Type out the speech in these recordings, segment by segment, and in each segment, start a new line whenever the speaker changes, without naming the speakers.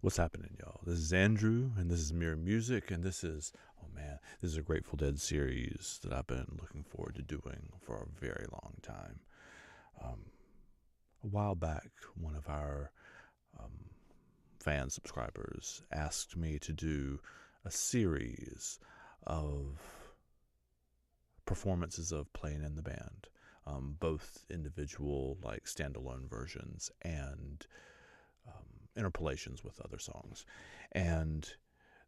What's happening, y'all? This is Andrew, and this is Mirror Music, and this is a Grateful Dead series that I've been looking forward to doing for a very long time. A while back, one of our fan subscribers asked me to do a series of performances of playing in the band, both individual, like standalone versions, and interpolations with other songs. And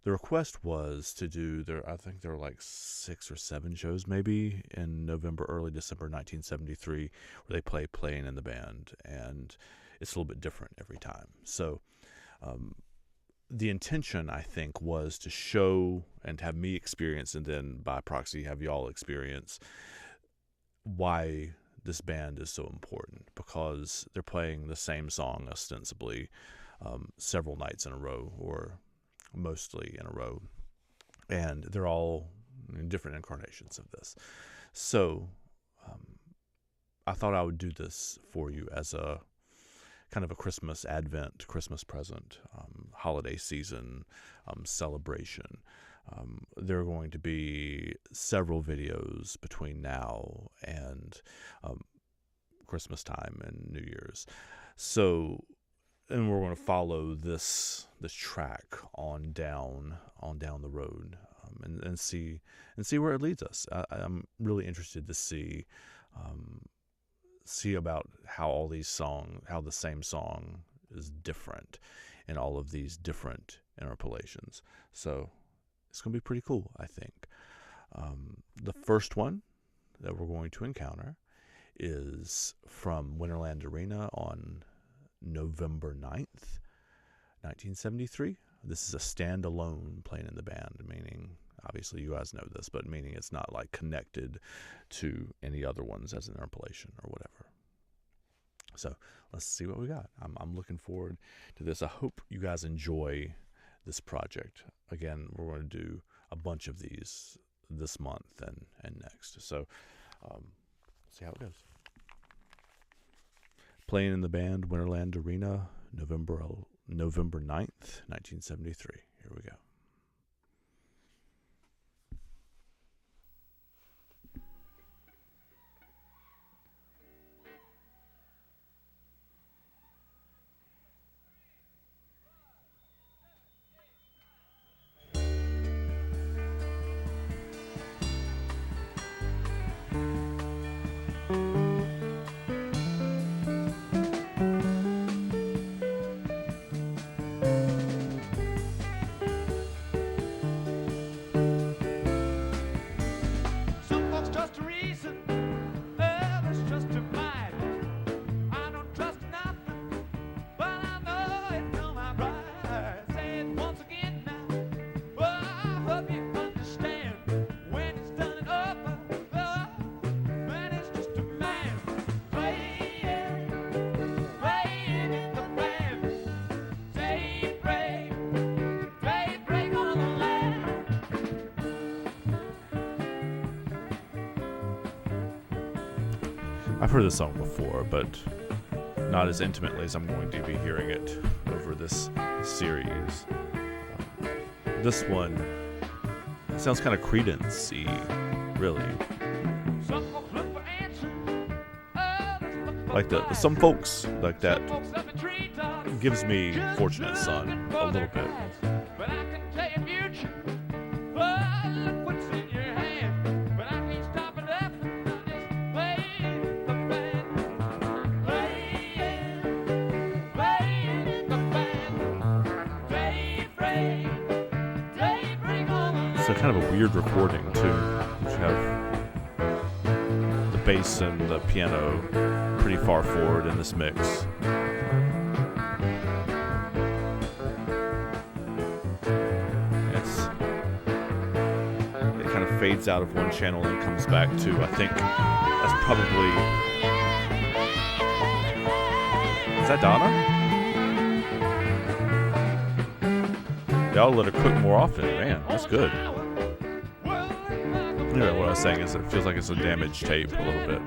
the request was to do I think there were like 6 or 7 shows maybe in November, early December 1973, where they play playing in the band, and it's a little bit different every time. So the intention, I think, was to show and have me experience, and then by proxy have y'all experience, why this band is so important, because they're playing the same song ostensibly several nights in a row, or mostly in a row, and they're all different incarnations of this. So I thought I would do this for you as a kind of a Christmas Christmas present, holiday season celebration. There are going to be several videos between now and Christmas time and New Year's. So, and we're going to follow this track on down the road, and see where it leads us. I'm really interested to see about how the same song is different in all of these different interpolations. So it's going to be pretty cool, I think. The first one that we're going to encounter is from Winterland Arena on November 9th, 1973. This is a standalone playing in the band, meaning, obviously you guys know this, but meaning it's not like connected to any other ones as an interpolation or whatever. So let's see what we got. I'm looking forward to this. I hope you guys enjoy this project. Again, we're going to do a bunch of these this month and next. So see how it goes. Playing in the band, Winterland Arena, November 9th, 1973. Here we go. I've heard this song before, but not as intimately as I'm going to be hearing it over this series. This one sounds kind of Creedence-y, really. Like some folks like that. Gives me Fortunate Son a little bit. So kind of a weird recording too. You have the bass and the piano pretty far forward in this mix. It kind of fades out of one channel and comes back to, I think that's probably, is that Donna? Y'all let her cook more often. Man, that's good. Anyway, what I was saying is it feels like it's a damaged tape a little bit.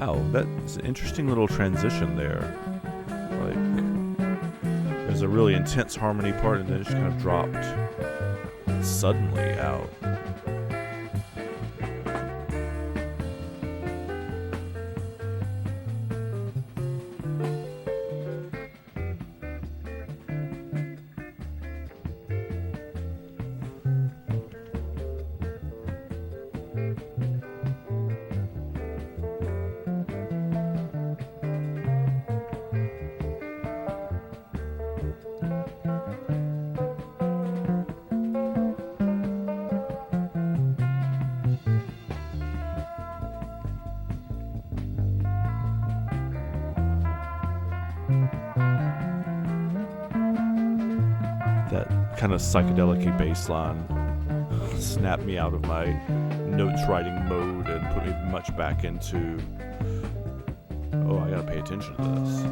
Wow, that's an interesting little transition there. Like, there's a really intense harmony part, and then it just kind of dropped suddenly out. That kind of psychedelic bass line snapped me out of my notes writing mode and put me much back into, oh, I gotta pay attention to this.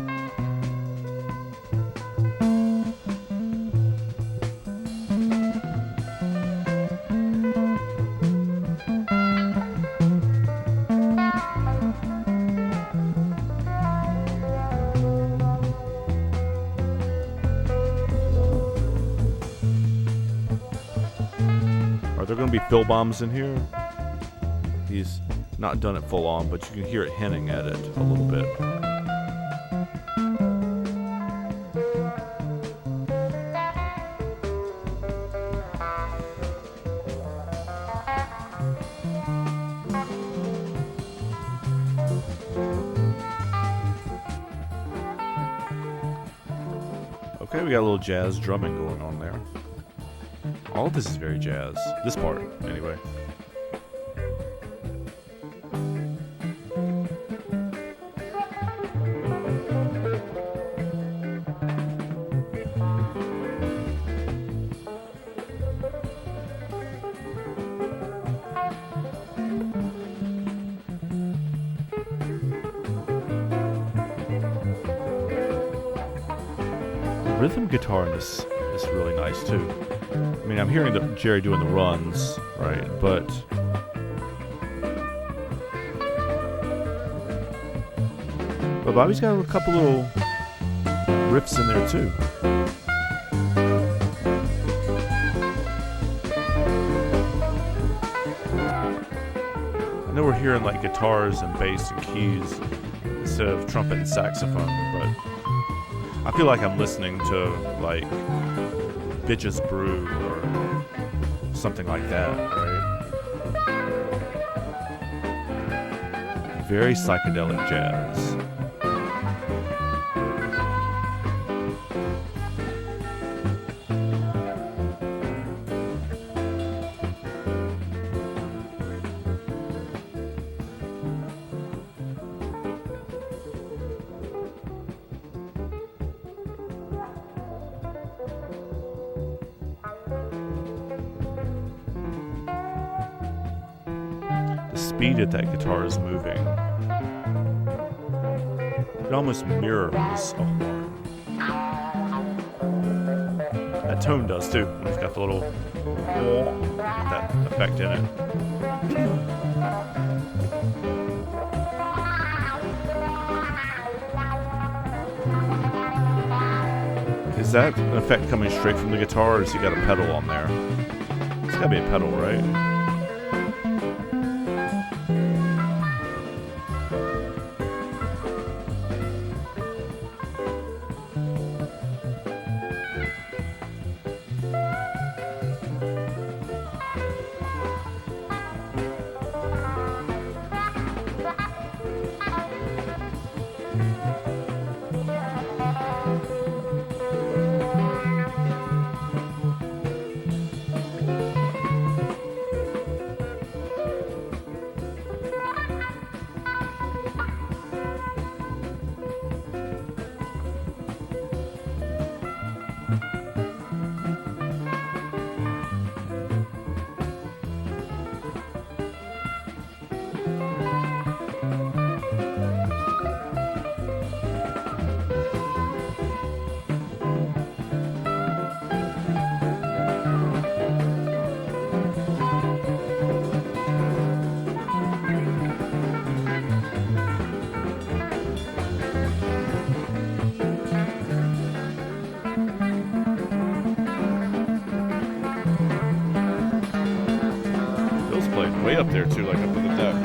Are there going to be fill bombs in here? He's not done it full on, but you can hear it hinting at it a little bit. Okay, we got a little jazz drumming going on there. All of this is very jazz. This part, anyway. The rhythm guitar in this is really nice too. I mean, I'm hearing Jerry doing the runs, right? But Bobby's got a couple little riffs in there too. I know we're hearing like guitars and bass and keys instead of trumpet and saxophone, but I feel like I'm listening to like Bitches Brew or something like that, right? Very psychedelic jazz. The speed that guitar is moving, it almost mirrors a horn. That tone does too. It's got the little that effect in it. Is that an effect coming straight from the guitar, or has he got a pedal on there? It's gotta be a pedal, right? way up there too, like up at the deck.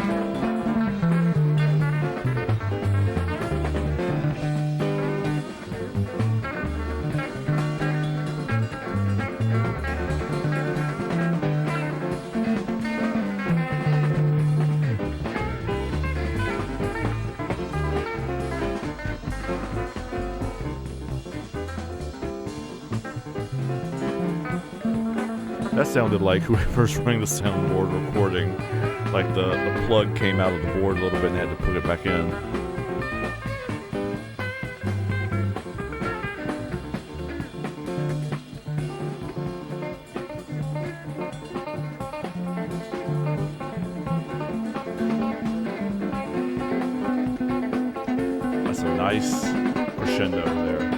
That sounded like whoever's running the soundboard recording, like the plug came out of the board a little bit and had to put it back in. That's a nice crescendo there.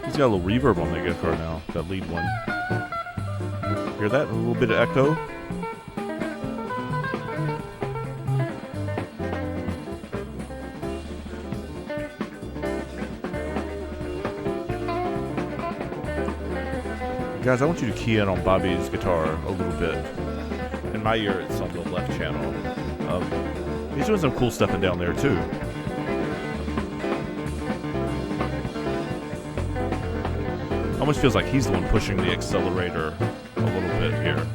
He's got a little reverb on that guitar now, that lead one. Hear that? A little bit of echo. Guys, I want you to key in on Bobby's guitar a little bit. In my ear, it's on the left channel. He's doing some cool stuff in down there too. Almost feels like he's the one pushing the accelerator a little bit here.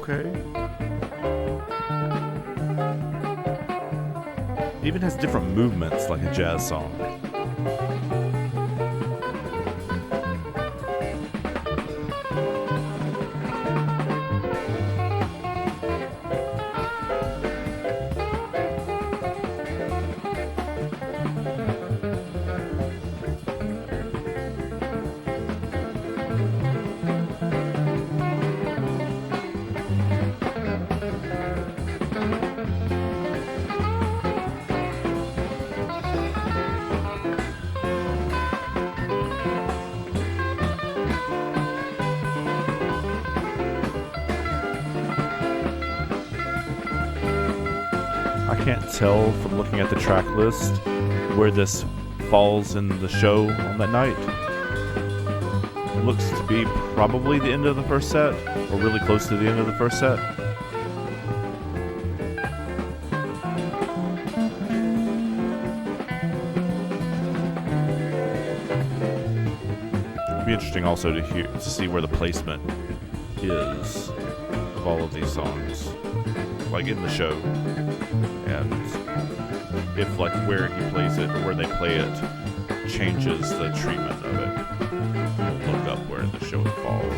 Okay. It even has different movements like a jazz song. I can't tell from looking at the track list where this falls in the show on that night. It looks to be probably the end of the first set, or really close to the end of the first set. It'd be interesting also to see where the placement is of all of these songs, like in the show. And if like where he plays it or where they play it changes the treatment of it. We'll look up where in the show it falls.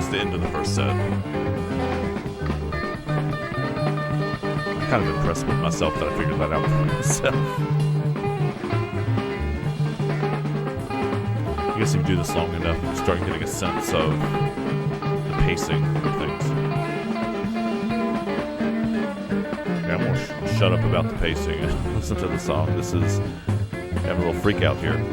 The end of the first set. I'm kind of impressed with myself that I figured that out for myself. I guess if you do this long enough, you start getting a sense of the pacing of things. Yeah, I'm going to shut up about the pacing and listen to the song. This is
Have a little freak out here.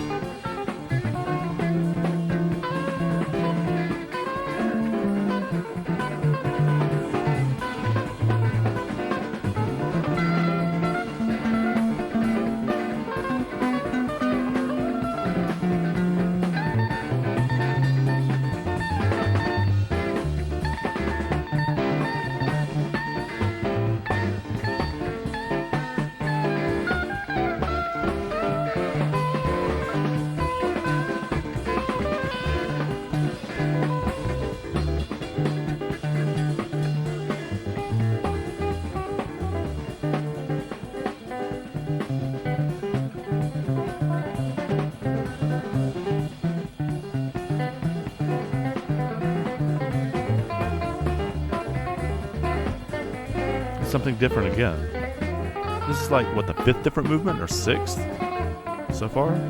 Something different again. This is like, what, the 5th different movement or 6th so far?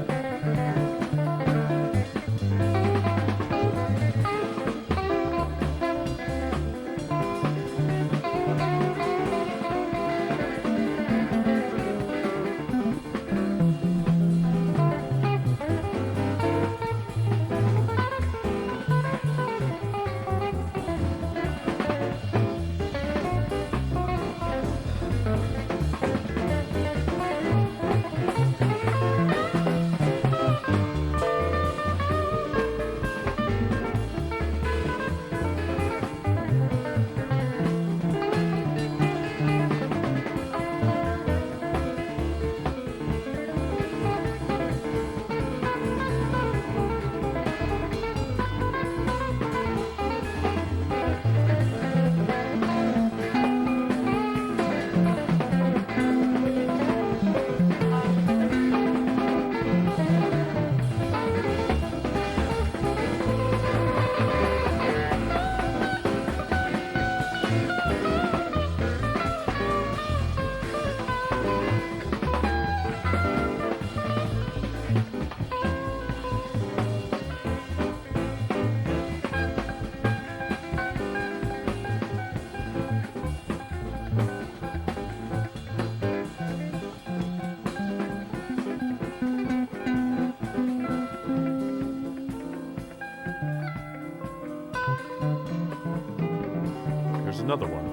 Another one.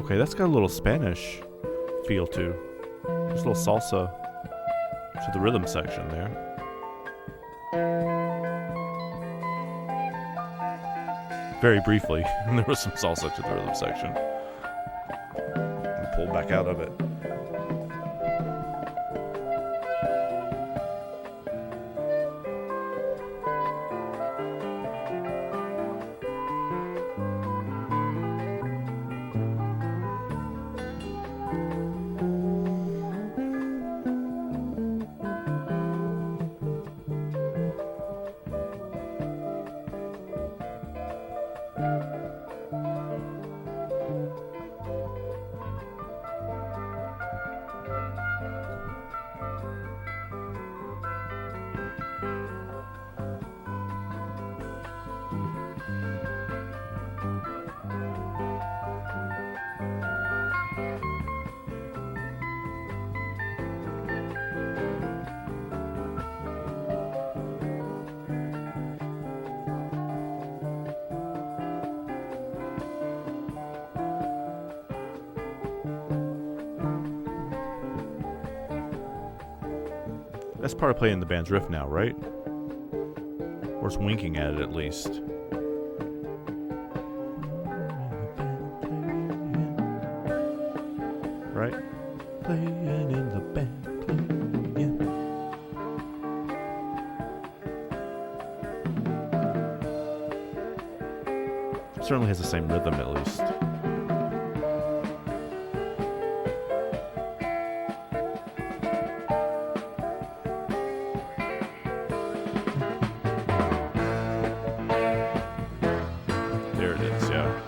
Okay, that's got a little Spanish feel too. There's a little salsa to the rhythm section there. Very briefly, there was some salsa to the rhythm section. Pull back out of it. That's part of playing the band's riff now, right? Or it's winking at it at least. right? Playing in the band. Playing. Certainly has the same rhythm, at least. There it is, yeah.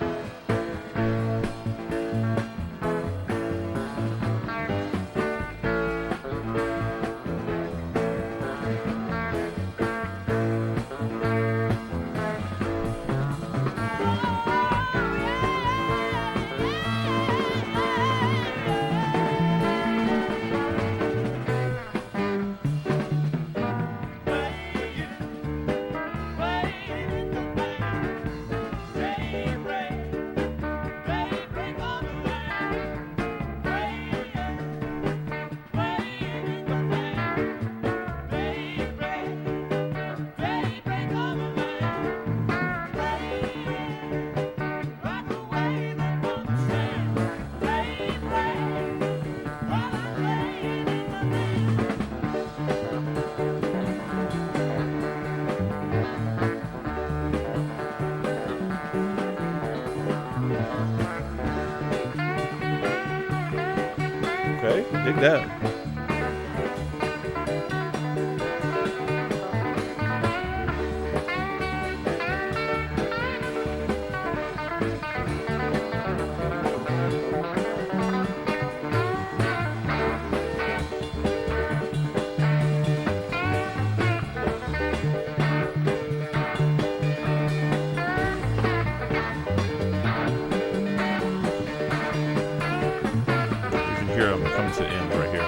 Okay, dig that. You can hear them coming to the end right here.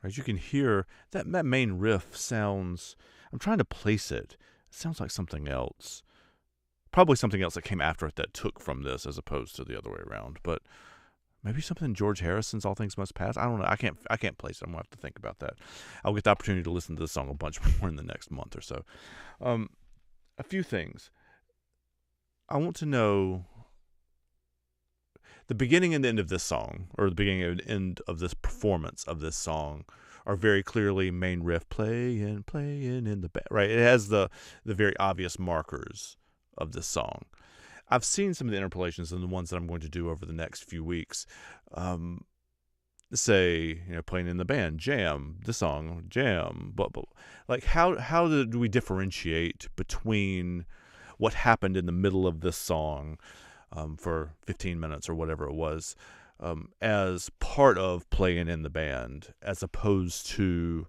As you can hear, that main riff sounds, I'm trying to place it. It sounds like something else. Probably something else that came after it that took from this as opposed to the other way around. But maybe something George Harrison's All Things Must Pass. I don't know. I can't place it. I'm going to have to think about that. I'll get the opportunity to listen to this song a bunch more in the next month or so. A few things. I want to know the beginning and the end of this song, or the beginning and end of this performance of this song, are very clearly main riff playing in the back, right? It has the very obvious markers of this song. I've seen some of the interpolations and the ones that I'm going to do over the next few weeks. Say, playing in the band, jam, the song, jam, but like how do we differentiate between what happened in the middle of this song for 15 minutes or whatever it was, as part of playing in the band, as opposed to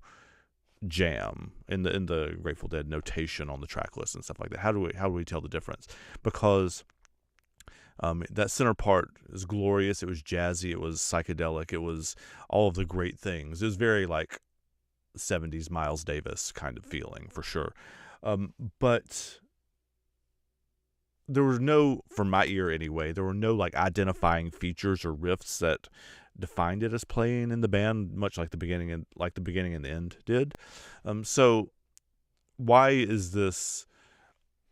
jam in the Grateful Dead notation on the track list and stuff like that? How do we tell the difference? Because that center part is glorious. It was jazzy. It was psychedelic. It was all of the great things. It was very like 70s Miles Davis kind of feeling for sure. But there was no, for my ear anyway, there were no like identifying features or riffs that defined it as playing in the band, much like the beginning and the end did. So why is this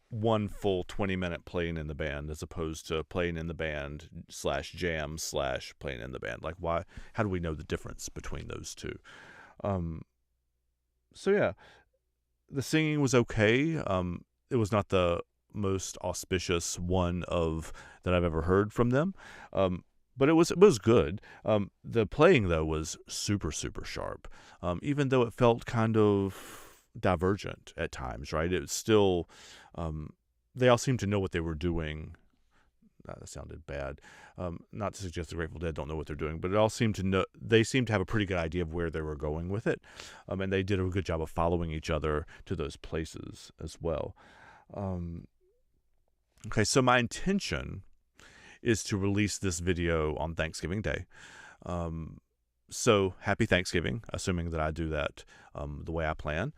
one full 20-minute playing in the band as opposed to playing in the band / jam / playing in the band? Like, why? How do we know the difference between those two? So yeah, the singing was okay. It was not the most auspicious one that I've ever heard from them, but it was good. The playing though was super sharp, even though it felt kind of divergent at times, right? It was still, they all seemed to know what they were doing. That sounded bad. Not to suggest the Grateful Dead don't know what they're doing, but it all seemed to know. They seemed to have a pretty good idea of where they were going with it, and they did a good job of following each other to those places as well. Okay, so my intention is to release this video on Thanksgiving Day. So happy Thanksgiving, assuming that I do that the way I plan.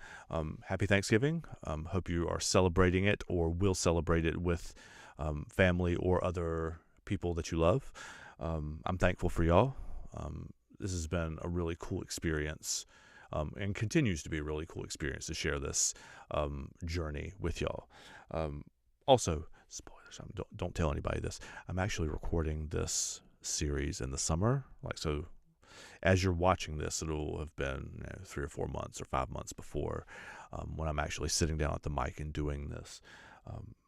Happy Thanksgiving. Hope you are celebrating it or will celebrate it with family or other people that you love. I'm thankful for y'all. This has been a really cool experience and continues to be a really cool experience to share this journey with y'all. Also, spoilers, don't tell anybody this. I'm actually recording this series in the summer. So as you're watching this, it'll have been 3 or 4 months or 5 months before when I'm actually sitting down at the mic and doing this.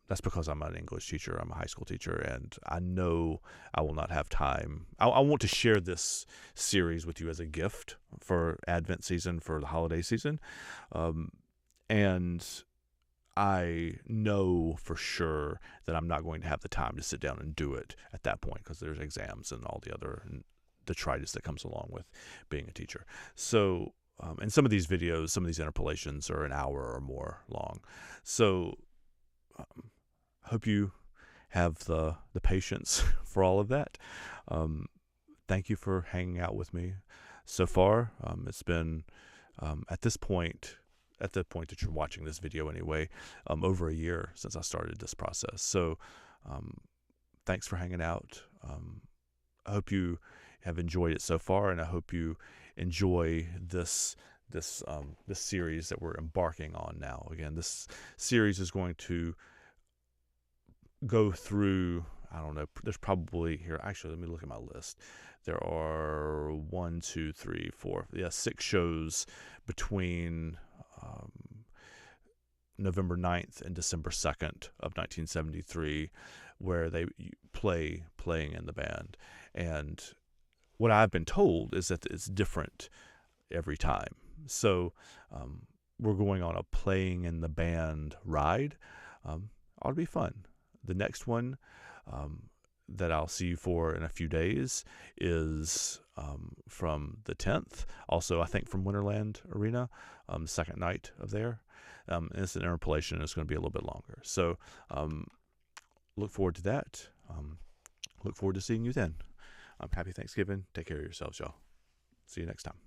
That's because I'm an English teacher. I'm a high school teacher, and I know I will not have time. I want to share this series with you as a gift for Advent season, for the holiday season. And I know for sure that I'm not going to have the time to sit down and do it at that point because there's exams and all the other detritus that comes along with being a teacher. So, and some of these videos, some of these interpolations are an hour or more long. So, hope you have the patience for all of that. Thank you for hanging out with me so far. It's been at the point that you're watching this video anyway, over a year since I started this process. So thanks for hanging out. I hope you have enjoyed it so far, and I hope you enjoy this series that we're embarking on now. Again, this series is going to go through, I don't know, there's probably here, actually, let me look at my list. There are 6 shows between November 9th and December 2nd of 1973 where they playing in the band. And what I've been told is that it's different every time. So we're going on a playing in the band ride. Ought to be fun. The next one that I'll see you for in a few days is from the 10th. Also, I think from Winterland Arena, second night of there. And it's an interpolation, and it's going to be a little bit longer. So look forward to that. Look forward to seeing you then. Happy Thanksgiving. Take care of yourselves, y'all. See you next time.